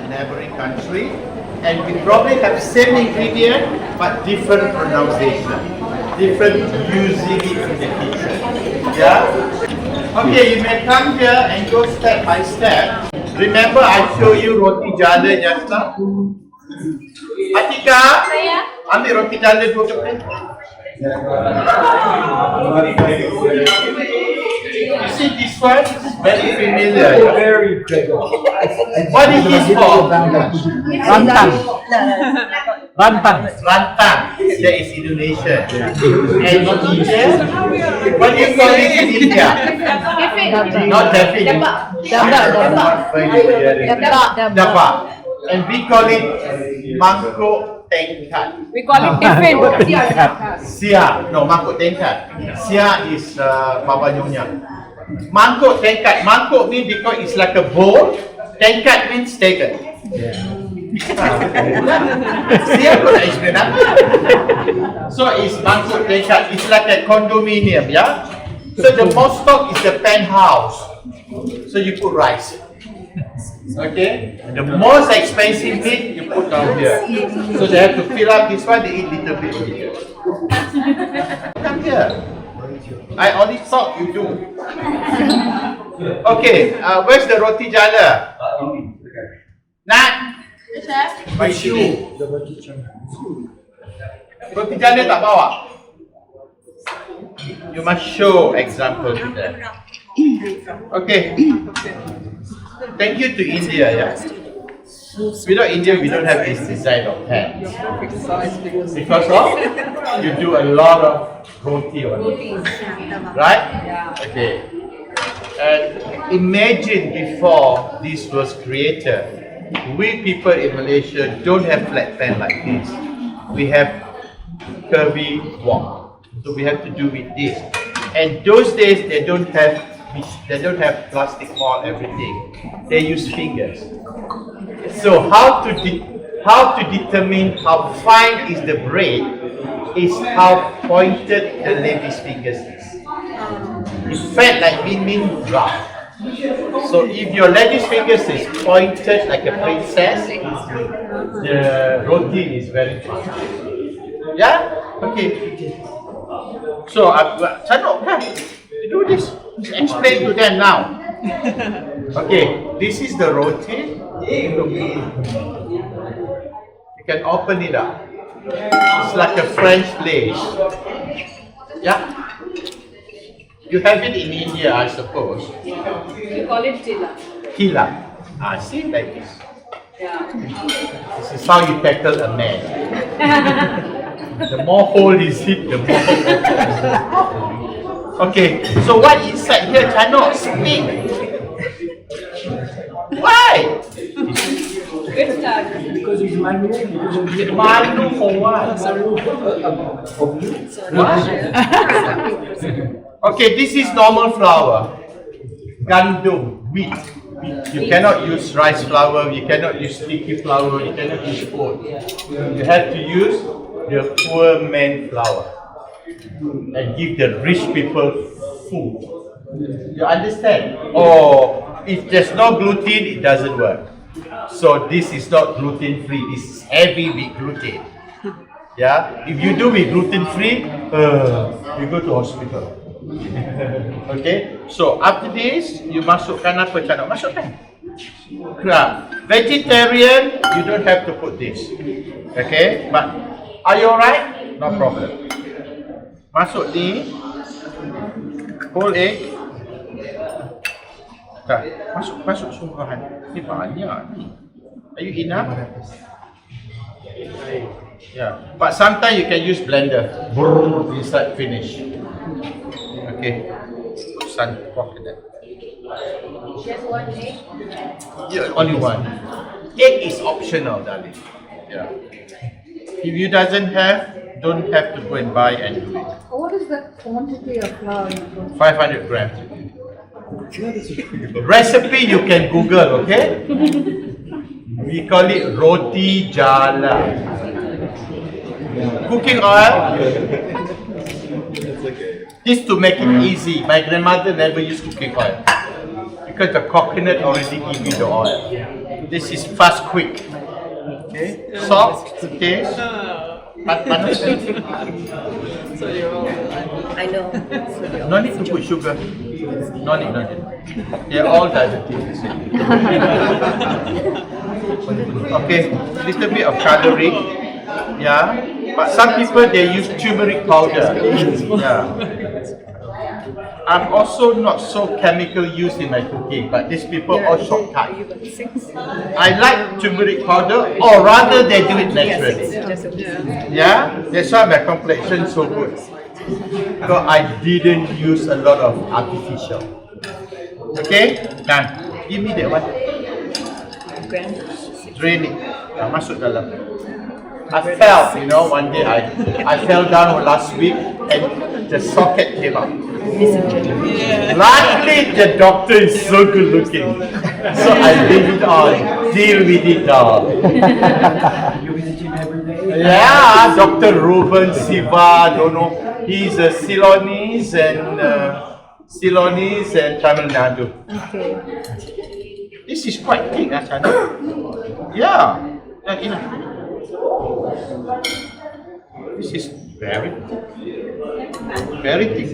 neighboring country, and we probably have same ingredient but different pronunciation, different using it in the kitchen. Yeah. Okay, you may come here and go step by step. Remember, I show you roti jala just now. Atika, ambil roti jala 2 keping. You see this one? Very familiar. Very good. What is this for? Rantang. Rantang. Rantang. That is Indonesia. And in India, what do you call it in India? Not Daffy. Dapa. And we call it mangkuk tengkat. We call it different. Sia. No, mangkuk tengkat. Sia is Baba Nyonya. Mangkuk tengkat. Mangkuk means because it's like a bowl. Tengkat means taken. Sia pun nak explain apa. So it's mangkuk tengkat. It's like a condominium, yeah? So the most top is the penthouse. So you put rice. Okay? The most expensive bit you put down here. So they have to fill up this one, they eat little bit here. Come here. I only thought you do. Okay, where's the roti jala? Nat? My shoe. Roti jala tak bawa? You must show example to them. Okay. Thank you to India, yeah. Without India, we don't have this design of hands. Because of you do a lot of roti on it. Right? Okay. And imagine before this was created, we people in Malaysia don't have flat pan like this. We have curvy wok. So we have to do with this. And those days they don't have plastic mold, everything. They use fingers. So how to determine how fine is the bread is how pointed the lady's fingers is. It's fat like mean rough. So if your lady's fingers is pointed like a princess, the roti is very fine. Yeah? Okay. So Chanok, come. Do this. Explain to them now. Okay, this is the roti. You can open it up. It's like a French place. Yeah? You have it in India, I suppose. We call it tila. Tila. See, like this. Yeah. This is how you tackle a man. The more hole is hit, the more. Okay, so what inside here cannot speak? Why? Good start. Because it's malu. Malu for what? Okay, this is normal flour. Gandum, wheat. You cannot use rice flour, you cannot use sticky flour, you cannot use oat. You have to use the poor man flour. And give the rich people food. You understand? Or if there's no gluten, it doesn't work. So this is not gluten free. This is heavy with gluten. Yeah. If you do with gluten free, you go to hospital. Okay. So after this, you masukkan apa Cana? Masukkan. Crab. Vegetarian, you don't have to put this. Okay. But are you alright? No problem. Masuk ni whole egg. Tak, masuk sungguhan. Ni banyak ni. Are you enough? Yeah, but sometimes you can use blender. Brrr, inside finish. Okay. Put some coconut. Just one egg. Yeah, only one. Egg is optional, darling. Yeah. If you don't have to go and buy and do it. What is the quantity of flour? 500 grams. Recipe you can Google, okay? We call it roti jala. Cooking oil. This to make it easy. My grandmother never used cooking oil because the coconut already give you the oil. This is fast, quick. Okay. Salt to taste. Panas. I know. No need to put sugar. No need. They're all diabetes. Okay, little bit of calorie. Yeah. But some people they use turmeric powder. Yeah. I'm also not so chemical used in my cooking, but these people all shortcut. I like turmeric powder, or rather they do it naturally. Yeah, that's why my complexion is so good. So I didn't use a lot of artificial. Okay, done. Give me that one. Drain it. Masuk dalam. I fell, one day I fell down last week and the socket came out. Luckily, the doctor is so good looking, so I leave it on. Deal with it now. You in the gym every day? Yeah, Dr. Ruben Siva, don't know. He's a Ceylonese and Tamil Nadu. Okay. This is quite thick, Chana. Yeah, enough. This is very thick,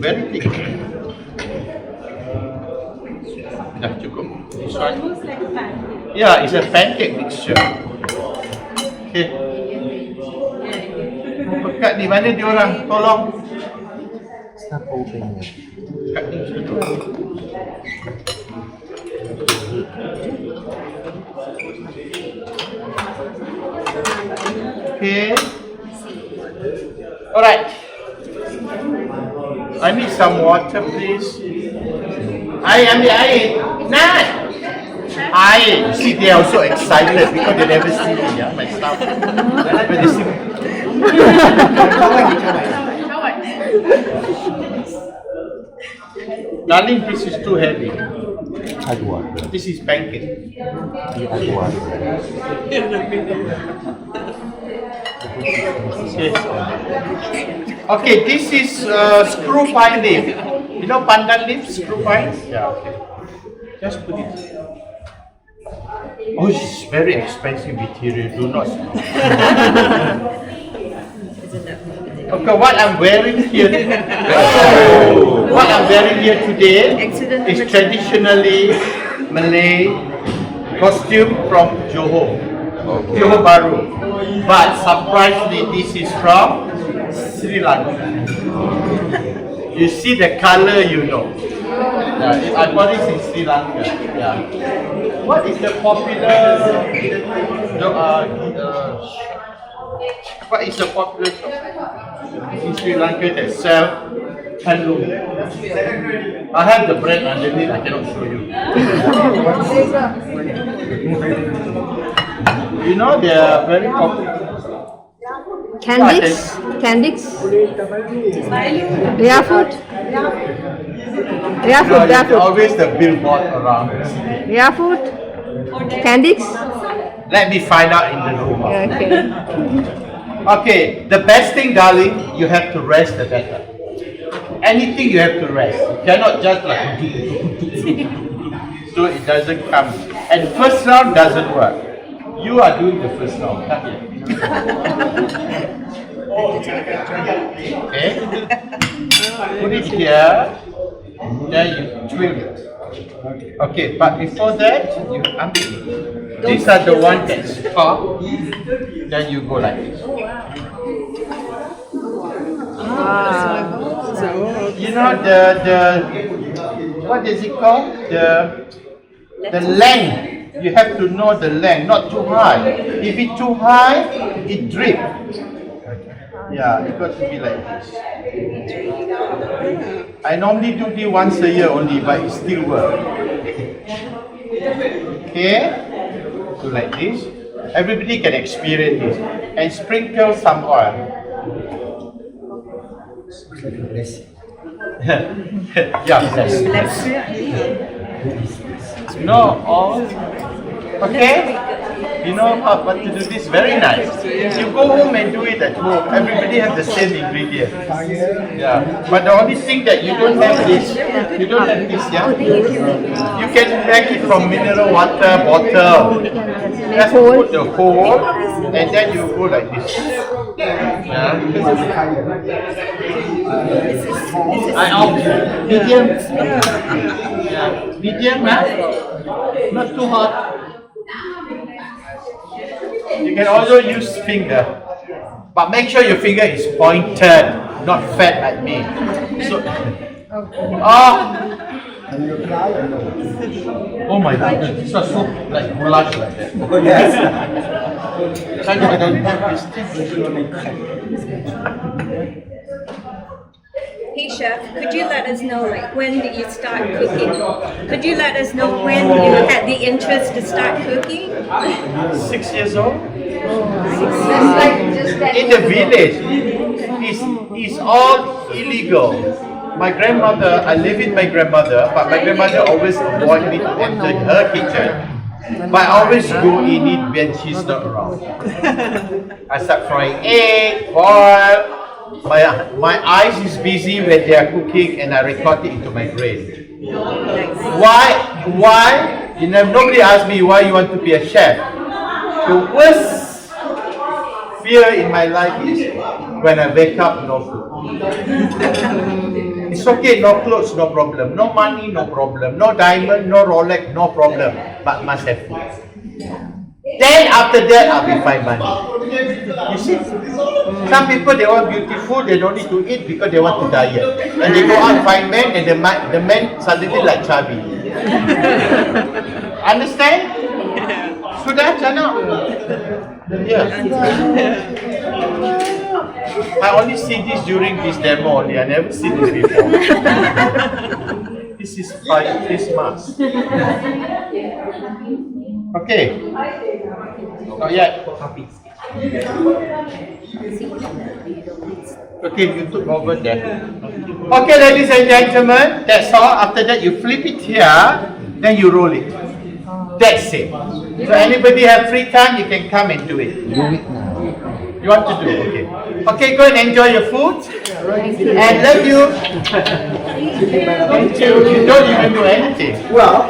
very thick. Dah cukup. This one. Yeah, it's a pancake mixture. Okay. Pekat ni, mana dia orang? Tolong. Pekat ni macam tu. Okay. Alright. I need some water, please. Air. Nat! Air. You see, they are also excited because they never see me, my staff. When they see me. Darling, this is too heavy. This is pancake. Okay, this is screw pine leaf. You know pandan leaf, screw pine? Yeah, okay. Just put it. Oh, it's very expensive material. Do not. Okay, what I'm wearing here today is traditionally Malay costume from Johor. Johor Bahru. But surprisingly, this is from Sri Lanka. You see the color, you know. I bought this in Sri Lanka. Yeah. What is the popular? What is the popular shop in Sri Lanka that sell handloom? I have the brand underneath. I cannot show you. You know they are very popular. Candix? Barefoot? Always the billboard around. Barefoot? Candix? Let me find out in the room. Okay. Okay, the best thing, darling, you have to rest the batter. Anything you have to rest. You cannot just like so it doesn't come. And first round doesn't work. You are doing the first round. Come here. Okay. Put it here. Then you twirl it. Okay, but before that, you undo it. These are the ones that stop. Then you go like this. You know the what is it called? The length. You have to know the length, not too high. If it's too high, it drips. Yeah, it got to be like this. I normally do this once a year only, but it still works. Okay, so like this. Everybody can experience this. And sprinkle some oil. Yeah, bless. No, all. Okay? You know how to do this? Very nice. You go home and do it at home. Everybody have the same ingredients. Yeah. But the only thing that you don't have this, you don't have this, yeah? You can pack it from mineral water bottle. Just put the hole and then you go like this. Yeah. Medium. Yeah. Medium, huh? Not too hot. You can also use finger, but make sure your finger is pointed, not fat like me. So, oh my God, this is so like goulash like that. Oh, yes. I don't have this. Hey chef, could you let us know like when did you start cooking? Could you let us know when you had the interest to start cooking? 6 years old. That's like just that. In the village, it's all illegal. My grandmother, I live with my grandmother, but my grandmother always avoid me to enter her kitchen. But I always go in it when she's not around. I start frying egg, boil. My eyes is busy when they are cooking, and I record it into my brain. Why? You know, nobody asked me why you want to be a chef. The worst fear in my life is when I wake up, no food. It's okay, no clothes, no problem. No money, no problem. No diamond, no Rolex, no problem. But must have food. Then after that, I will find money. You see? Some people, they want beautiful, they don't need to eat because they want to diet. And they go out find men, and the men suddenly like chubby. Understand? Sudah, Chana? Yeah. I only see this during this demo only. I never seen this before. This is by Christmas. Okay. Not yet. Okay, you took over there. Okay, ladies and gentlemen, that's all. After that, you flip it here, then you roll it. That's it. So anybody have free time, you can come and do it. Do it now. You want to do? Okay. Okay, go and enjoy your food. And love you. You don't even do anything. Well,